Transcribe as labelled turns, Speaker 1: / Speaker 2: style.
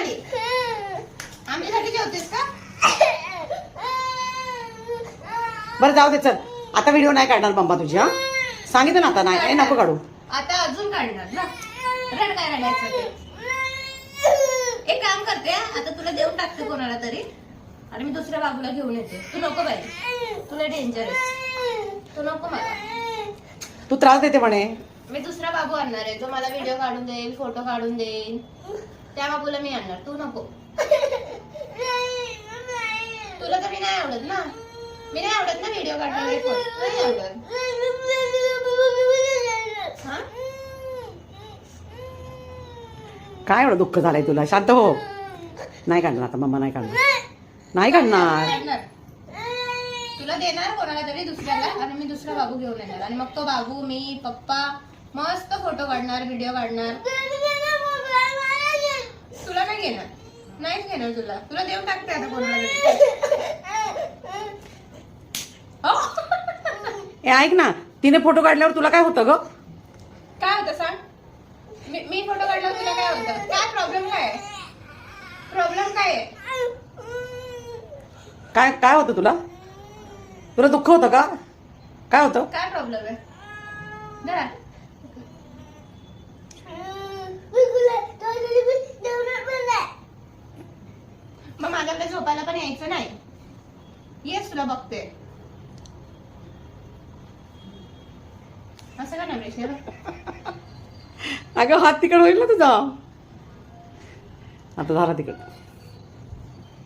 Speaker 1: आली? आमच्यासाठी जेवतेस का?
Speaker 2: बरं जाऊ दे चल, आता व्हिडिओ नाही काढणार मम्मा तुझी. हा सांगितलं ना आता, नाही नको काढू.
Speaker 1: आता अजून काढणार ना. रड काय रडायचं ते. एक काम करते, आता तुला देऊन टाकते कोणाला तरी आणि मी दुसऱ्या बाबूला घेऊन येते. तू नको बाई, तुला डेंजर आहे. तू नको मला.
Speaker 2: तू त्रास देते म्हणे.
Speaker 1: मी दुसरा बाबू आणणार आहे जो मला व्हिडिओ काढून देईल, फोटो काढून देईल. त्या बाबूला मी आणणार, तू नको. तुला तरी नाही आवडत ना. मी नाही आवडत ना व्हिडिओ काढणारे फोटो, नाही आवडत. हा?
Speaker 2: काय एवढं दुःख झालंय तुला? शांत हो. नाही काढणार आता मम्मा, नाही काढणार, नाही काढणार.
Speaker 1: काढणार. तुला देणार कोणाला तरी दुसऱ्याला आणि मी दुसरा बाबू घेऊन येणार आणि मग तो बाबू, मी, पप्पा मस्त फोटो काढणार, व्हिडिओ काढणार. तुला नाही घेणार, नाहीच घेणार तुला. तुला देऊन टाकते आता कोणाला तरी.
Speaker 2: ए ऐक ना, तिने फोटो काढल्यावर तुला काय होतं ग?
Speaker 1: काय होतं सांग? मी फोटो काढल्यावर तुला काय होतं? काय प्रॉब्लेम काय आहे? प्रॉब्लेम काय आहे?
Speaker 2: काय काय होतं तुला? तुला दुःख होतं का? काय होतं?
Speaker 1: काय प्रॉब्लेम आहे? जरा मग माझ्याकडे झोपायला पण यायचं नाही. येस तुला बघते. असं का नाही?
Speaker 2: अगं हात तिकड होईल ना तुझा. आता झाला तिकड.